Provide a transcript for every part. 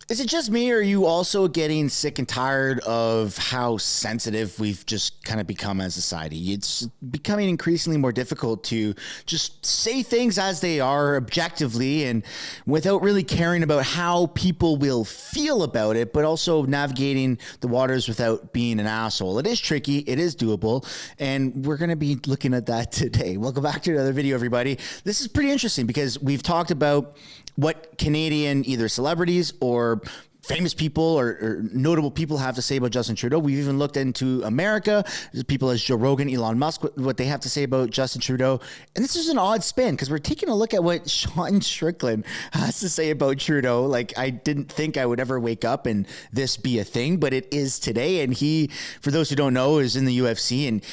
Is it just me, or are you also getting sick and tired of how sensitive we've just kind of become as a society? It's becoming increasingly more difficult to just say things as they are objectively and without really caring about how people will feel about it, but also navigating the waters without being an asshole. It is tricky. It is doable. And we're going to be looking at that today. Welcome back to another video, everybody. This is pretty interesting because we've talked about what Canadian either celebrities or famous people or notable people have to say about Justin Trudeau. We've even looked into America, people as Joe Rogan, Elon Musk, what they have to say about Justin Trudeau. And this is an odd spin because we're taking a look at what Sean Strickland has to say about Trudeau. Like, I didn't think I would ever wake up and this be a thing, but it is today. And he, for those who don't know, is in the UFC, and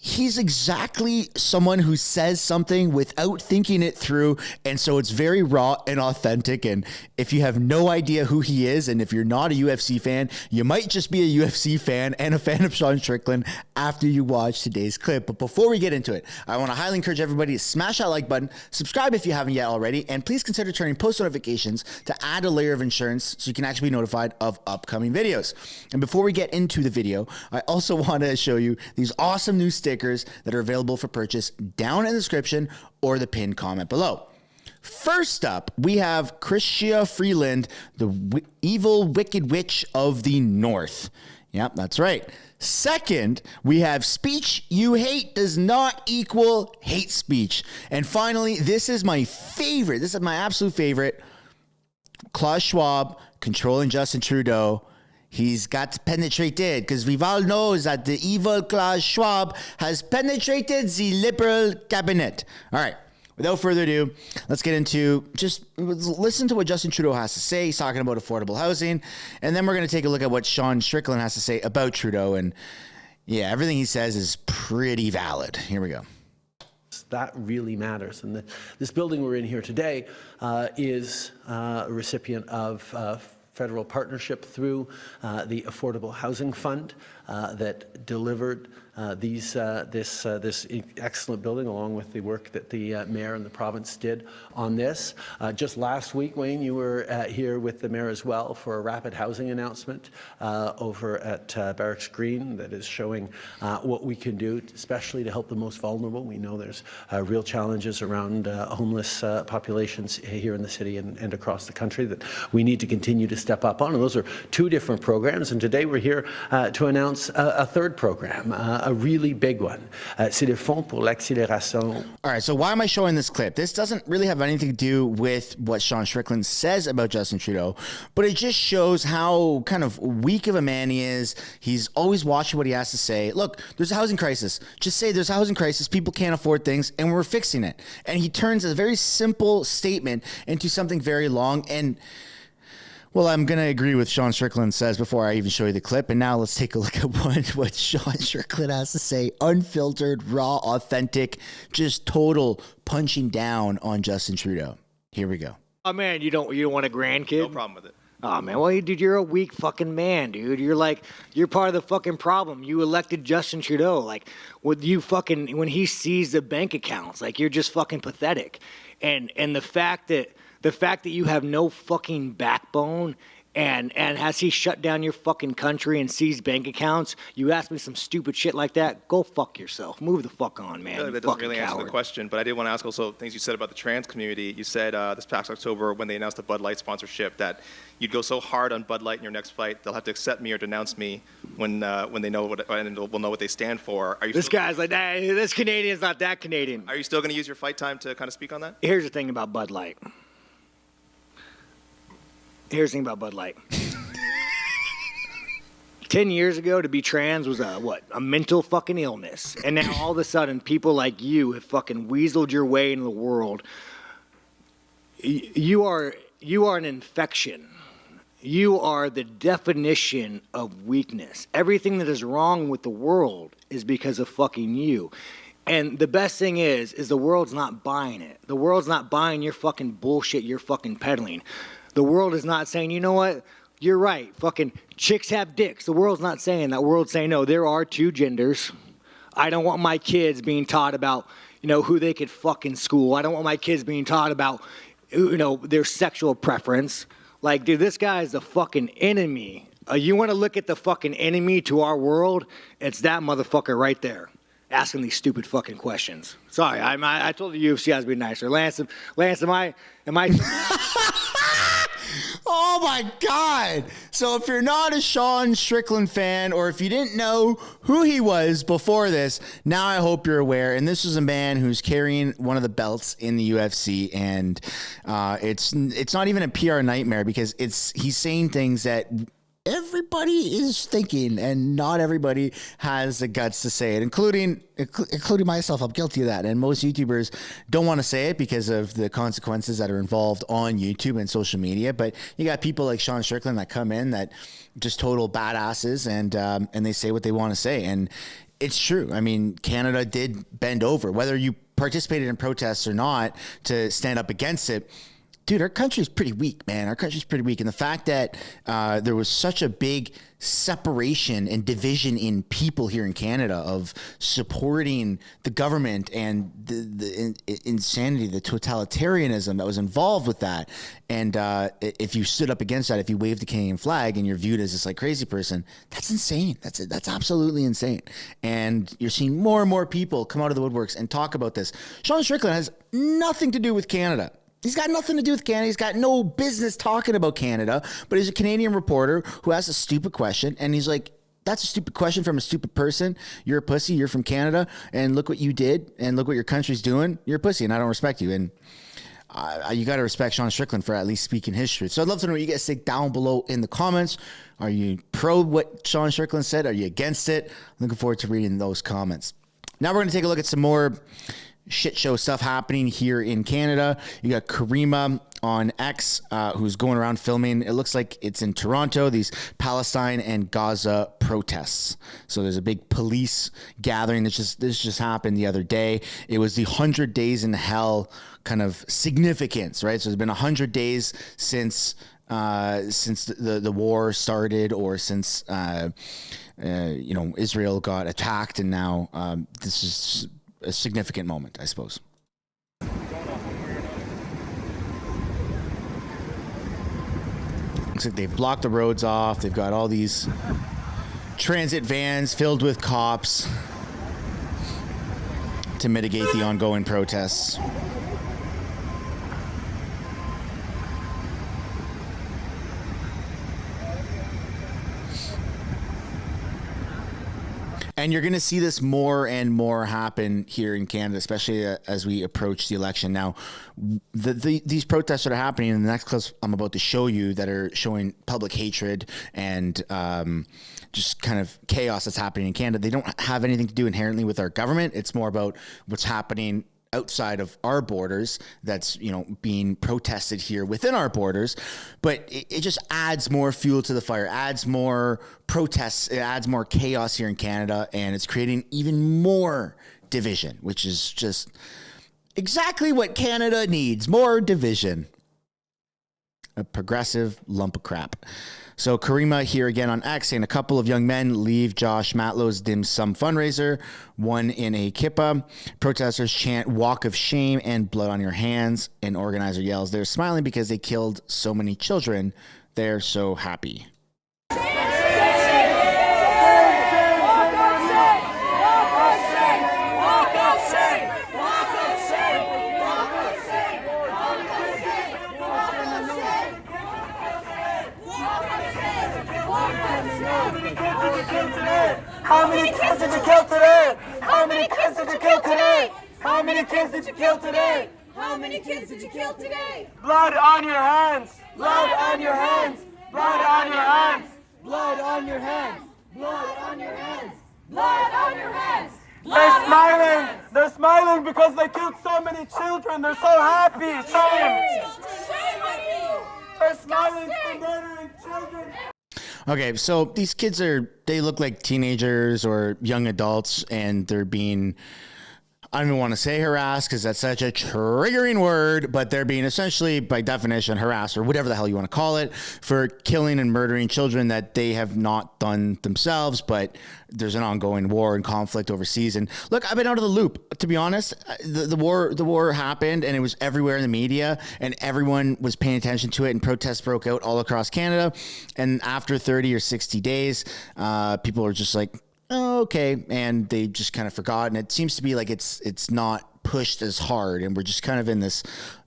he's exactly someone who says something without thinking it through. And so it's very raw and authentic. And if you have no idea who he is, and if you're not a UFC fan, you might just be a UFC fan and a fan of Sean Strickland after you watch today's clip. But before we get into it, I want to highly encourage everybody to smash that like button, subscribe if you haven't yet already, and please consider turning post notifications to add a layer of insurance so you can actually be notified of upcoming videos. And before we get into the video, I also want to show you these awesome new stickers that are available for purchase down in the description or the pinned comment below. First up, we have Chrystia Freeland, the evil wicked witch of the North. Yep, that's right. Second, we have speech you hate does not equal hate speech. And finally, this is my favorite. This is my absolute favorite. Klaus Schwab controlling Justin Trudeau. He's got penetrated because we've all knows that the evil Klaus Schwab has penetrated the Liberal cabinet. All right, without further ado, let's get into just listen to what Justin Trudeau has to say. He's talking about affordable housing, and then we're going to take a look at what Sean Strickland has to say about Trudeau. And yeah, everything he says is pretty valid. Here we go. That really matters. And this building we're in here today is a recipient of federal partnership through the Affordable Housing Fund that delivered this excellent building, along with the work that the mayor and the province did on this. Just last week, Wayne, you were here with the mayor as well for a rapid housing announcement over at Barracks Green that is showing what we can do, especially to help the most vulnerable. We know there's real challenges around homeless populations here in the city and across the country that we need to continue to step up on. And those are two different programs. And today we're here to announce a third program, a really big one. C'est le Fonds pour l'accélération. All right, so why am I showing this clip? This doesn't really have anything to do with what Sean Strickland says about Justin Trudeau, but it just shows how kind of weak of a man he is. He's always watching what he has to say. Look, there's a housing crisis. Just say there's a housing crisis. People can't afford things, and we're fixing it. And he turns a very simple statement into something very long. And well, I'm going to agree with Sean Strickland says before I even show you the clip. And now let's take a look at what Sean Strickland has to say. Unfiltered, raw, authentic, just total punching down on Justin Trudeau. Here we go. Oh, man, you don't want a grandkid? No problem with it. Oh, man, well, dude, you're a weak fucking man, dude. You're part of the fucking problem. You elected Justin Trudeau. Like, when he sees the bank accounts, like, you're just fucking pathetic. And the fact that you have no fucking backbone and has he shut down your fucking country and seized bank accounts? You ask me some stupid shit like that, go fuck yourself. Move the fuck on, man. That doesn't really answer the question, but I did want to ask also things you said about the trans community. You said this past October when they announced the Bud Light sponsorship that you'd go so hard on Bud Light in your next fight, they'll have to accept me or denounce me when they know what, and will know what they stand for. This guy's like, hey, this Canadian's not that Canadian. Are you still going to use your fight time to kind of speak on that? Here's the thing about Bud Light. 10 years ago, to be trans was a mental fucking illness. And now all of a sudden, people like you have fucking weaseled your way into the world. You are an infection. You are the definition of weakness. Everything that is wrong with the world is because of fucking you. And the best thing is the world's not buying it. The world's not buying your fucking bullshit you're fucking peddling. The world is not saying, you know what? You're right. Fucking chicks have dicks. The world's not saying that. The world's saying, no, there are two genders. I don't want my kids being taught about, who they could fuck in school. I don't want my kids being taught about, their sexual preference. Like, dude, this guy is the fucking enemy. You want to look at the fucking enemy to our world? It's that motherfucker right there, asking these stupid fucking questions. Sorry, I told the UFC I was being nicer. Lance, am I? Oh my God. So if you're not a Sean Strickland fan, or if you didn't know who he was before this, now I hope you're aware. And this is a man who's carrying one of the belts in the UFC. And it's not even a PR nightmare, because he's saying things that everybody is thinking, and not everybody has the guts to say it, including myself. I'm guilty of that. And most YouTubers don't want to say it because of the consequences that are involved on YouTube and social media. But you got people like Sean Strickland that come in that just total badasses, and they say what they want to say. And it's true. I mean, Canada did bend over, whether you participated in protests or not, to stand up against it. Dude, our country's pretty weak, man. Our country's pretty weak. And the fact that there was such a big separation and division in people here in Canada of supporting the government, and the insanity, the totalitarianism that was involved with that. And if you stood up against that, if you waved the Canadian flag and you're viewed as this like crazy person, that's insane. That's absolutely insane. And you're seeing more and more people come out of the woodworks and talk about this. Sean Strickland has nothing to do with Canada. He's got nothing to do with Canada. He's got no business talking about Canada, but he's a Canadian reporter who asks a stupid question, and he's like, that's a stupid question from a stupid person. You're a pussy. You're from Canada, and look what you did, and look what your country's doing. You're a pussy, and I don't respect you. And you got to respect Sean Strickland for at least speaking his truth. So I'd love to know what you guys think down below in the comments. Are you pro what Sean Strickland said? Are you against it? I'm looking forward to reading those comments. Now we're going to take a look at some more shit show stuff happening here in Canada. You got Karima on X, who's going around filming. It looks like it's in Toronto, these Palestine and Gaza protests. So there's a big police gathering. This just happened the other day. It was the 100 days in hell kind of significance, right? So it's been 100 days since the war started, or since Israel got attacked, and now this is a significant moment, I suppose. Looks like they've blocked the roads off. They've got all these transit vans filled with cops to mitigate the ongoing protests. And you're going to see this more and more happen here in Canada, especially as we approach the election. Now, these protests that are happening in the next clips I'm about to show you, that are showing public hatred and just kind of chaos that's happening in Canada, they don't have anything to do inherently with our government. It's more about what's happening outside of our borders that's, being protested here within our borders. But it just adds more fuel to the fire, adds more protests, it adds more chaos here in Canada, and it's creating even more division, which is just exactly what Canada needs, more division. A progressive lump of crap. So Karima here again on X saying a couple of young men leave Josh Matlow's dim sum fundraiser, one in a kippa. Protesters chant walk of shame and blood on your hands. An organizer yells, they're smiling because they killed so many children. They're so happy. How many kids did you kill today? How many kids did you kill today? How many kids did you kill today? How many kids did you kill today? Blood on your hands! Blood on your hands! Blood on your hands! Blood on your hands! Blood on your hands! Blood on your hands! They're smiling! They're smiling because they killed so many children! They're so happy! Shame! Shame on you! They're smiling for murdering children! Okay, so these kids they look like teenagers or young adults, and they're being I don't even want to say harass because that's such a triggering word, but they're being essentially, by definition, harassed, or whatever the hell you want to call it, for killing and murdering children that they have not done themselves, but there's an ongoing war and conflict overseas. And look, I've been out of the loop, to be honest. The war happened, and it was everywhere in the media, and everyone was paying attention to it, and protests broke out all across Canada. And after 30 or 60 days, people are just like, oh, okay, and they just kind of forgot, and it seems to be like it's not pushed as hard, and we're just kind of in this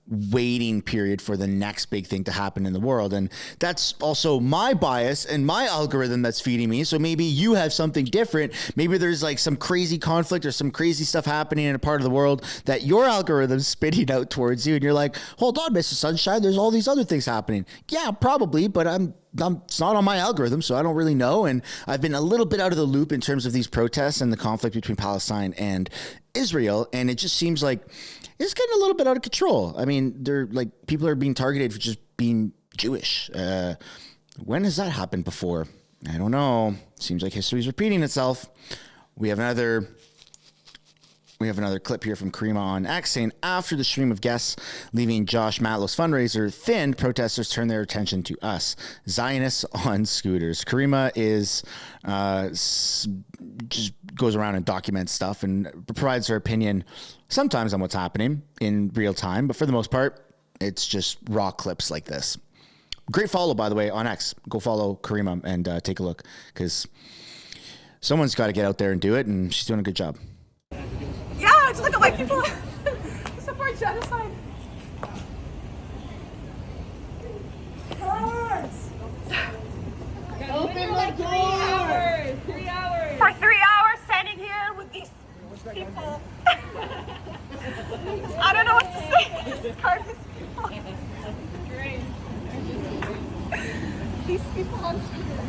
waiting period for the next big thing to happen in the world. And that's also my bias and my algorithm that's feeding me. So maybe you have something different. Maybe there's like some crazy conflict or some crazy stuff happening in a part of the world that your algorithm's spitting out towards you, and you're like, hold on, Mr. Sunshine, there's all these other things happening. Yeah, probably, but it's not on my algorithm, so I don't really know. And I've been a little bit out of the loop in terms of these protests and the conflict between Palestine and Israel. And it just seems like it's getting a little bit out of control. I mean, people are being targeted for just being Jewish. When has that happened before? I don't know. Seems like history is repeating itself. We have another clip here from Karima on X saying, after the stream of guests leaving Josh Matlow's fundraiser thinned, protesters turned their attention to us, Zionists on scooters. Karima is just goes around and documents stuff and provides her opinion sometimes on what's happening in real time, but for the most part, it's just raw clips like this. Great follow, by the way, on X. Go follow Karima and take a look, because someone's got to get out there and do it, and she's doing a good job. Yeah, to look at white people support genocide. Open the door! 3 hours. For 3 hours standing here with these people. I don't know what to say. This card is people. Great. These people on scooters.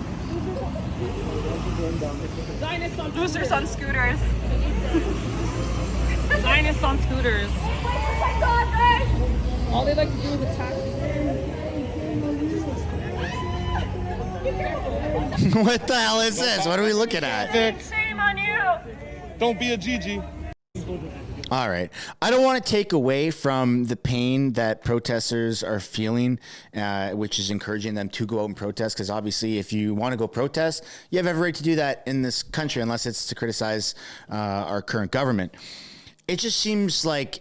Losers on scooters. Zionists on scooters. Oh my God, right? All they like to do is attack. What the hell is this? What are we looking at? Shame on you. Don't be a Gigi. All right. I don't want to take away from the pain that protesters are feeling, which is encouraging them to go out and protest, because obviously if you want to go protest, you have every right to do that in this country, unless it's to criticize our current government. It just seems like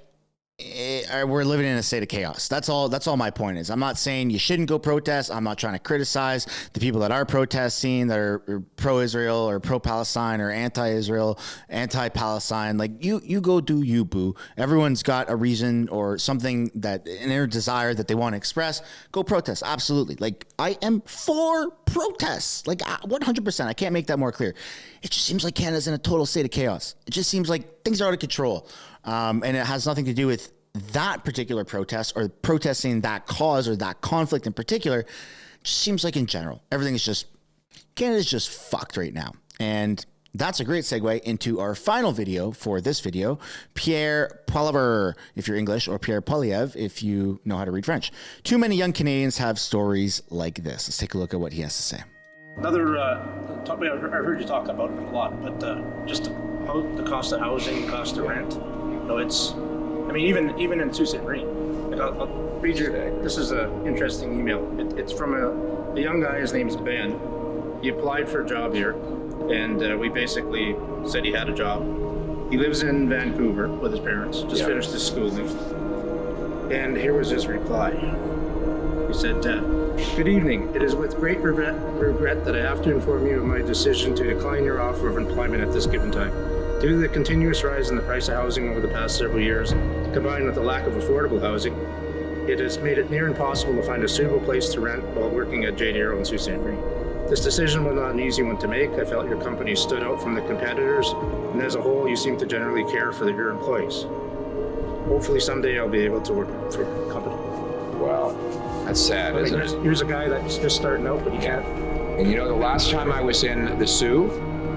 we're living in a state of chaos. That's all my point is. I'm not saying you shouldn't go protest. I'm not trying to criticize the people that are protesting, that are pro-Israel or pro-Palestine or anti-Israel, anti-Palestine. Like, you go do you, boo. Everyone's got a reason or something, that an inner desire that they want to express. Go protest. Absolutely. Like, I am for protests. Like, 100%. I can't make that more clear. It just seems like Canada's in a total state of chaos. It just seems like things are out of control. And it has nothing to do with that particular protest or protesting that cause or that conflict in particular. It just seems like in general, everything is just, Canada's just fucked right now. And that's a great segue into our final video for this video, Pierre Poilievre, if you're English, or Pierre Poilievre, if you know how to read French. Too many young Canadians have stories like this. Let's take a look at what he has to say. Another topic I've heard you talk about it a lot, but just the cost of housing, the cost of rent. You know, it's, I mean, even in Sault Ste. Marie. Like I'll read you. This is an interesting email. It's from a young guy. His name's Ben. He applied for a job here, and we basically said he had a job. He lives in Vancouver with his parents. Just finished his schooling. And here was his reply. He said, "Good evening. It is with great regret that I have to inform you of my decision to decline your offer of employment at this given time. Due to the continuous rise in the price of housing over the past several years, combined with the lack of affordable housing, it has made it near impossible to find a suitable place to rent while working at J.D. Earl in Sault Ste. Marie. This decision was not an easy one to make. I felt your company stood out from the competitors, and as a whole, you seem to generally care for your employees. Hopefully someday I'll be able to work for your company." Wow, that's sad, isn't it? Here's a guy that's just starting out, but he can't. And you know, the last time I was in the Soo,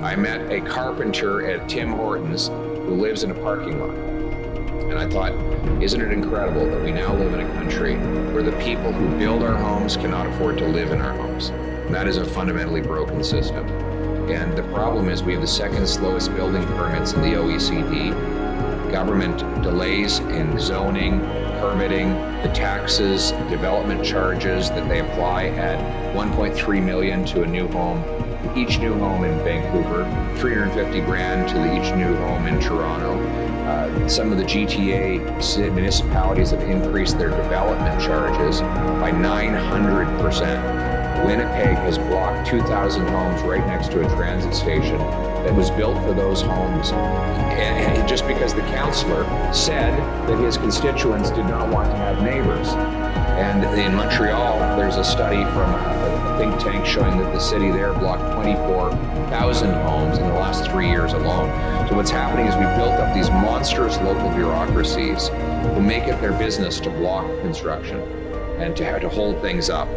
I met a carpenter at Tim Hortons who lives in a parking lot. And I thought, isn't it incredible that we now live in a country where the people who build our homes cannot afford to live in our homes? And that is a fundamentally broken system. And the problem is we have the second slowest building permits in the OECD. government delays in zoning, permitting, the taxes, development charges that they apply at $1.3 million to a new home, each new home in Vancouver, $350,000 to each new home in Toronto. Some of the GTA municipalities have increased their development charges by 900%. Winnipeg has blocked 2,000 homes right next to a transit station that was built for those homes, and just because the councillor said that his constituents did not want to have neighbors. And in Montreal, there's a study from a think tank showing that the city there blocked 24,000 homes in the last 3 years alone. So what's happening is we've built up these monstrous local bureaucracies who make it their business to block construction and to have to hold things up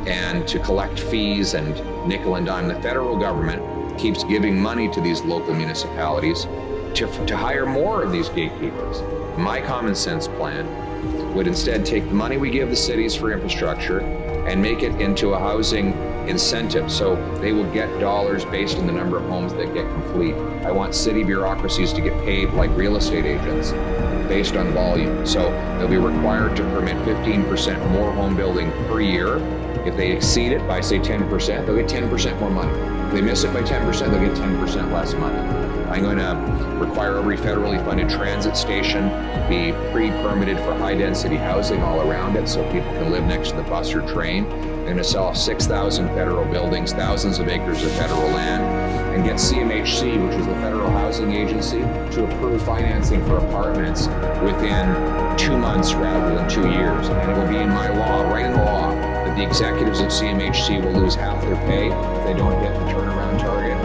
and to collect fees and nickel and dime. The federal government keeps giving money to these local municipalities to hire more of these gatekeepers. My common sense plan would instead take the money we give the cities for infrastructure and make it into a housing incentive, so they will get dollars based on the number of homes that get complete. I want city bureaucracies to get paid like real estate agents based on volume. So they'll be required to permit 15% more home building per year. If they exceed it by, say, 10%, they'll get 10% more money. If they miss it by 10%, they'll get 10% less money. I'm going to require every federally funded transit station be pre-permitted for high-density housing all around it so people can live next to the bus or train. I'm going to sell off 6,000 federal buildings, thousands of acres of federal land, and get CMHC, which is the federal housing agency, to approve financing for apartments within 2 months rather than 2 years. And it will be in my law, right in the law, that the executives of CMHC will lose half their pay if they don't hit the turnaround target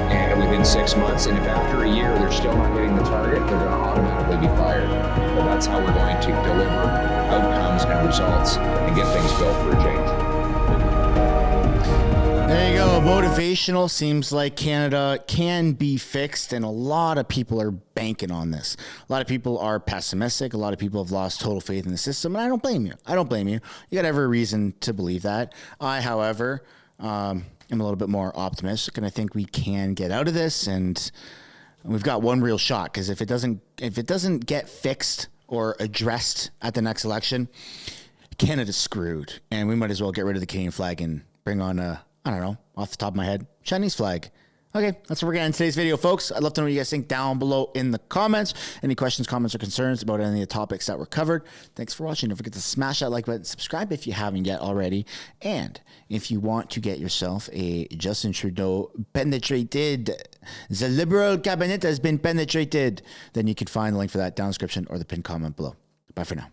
and within 6 months. And if after a year they're still not hitting the target, they're going to automatically be fired. But that's how we're going to deliver outcomes and results and get things built for a change. There you go. Motivational. Seems like Canada can be fixed, and a lot of people are banking on this. A lot of people are pessimistic. A lot of people have lost total faith in the system, and I don't blame you. I don't blame you. You got every reason to believe that. I, however, am a little bit more optimistic, and I think we can get out of this, and we've got one real shot, because if it doesn't get fixed or addressed at the next election, Canada's screwed, and we might as well get rid of the Canadian flag and bring on I don't know, off the top of my head, Chinese flag. Okay, that's what we're getting in today's video, folks. I'd love to know what you guys think down below in the comments. Any questions, comments, or concerns about any of the topics that were covered. Thanks for watching. Don't forget to smash that like button, subscribe if you haven't yet already. And if you want to get yourself a Justin Trudeau penetrated, the Liberal cabinet has been penetrated, then you can find the link for that down in the description or the pinned comment below. Bye for now.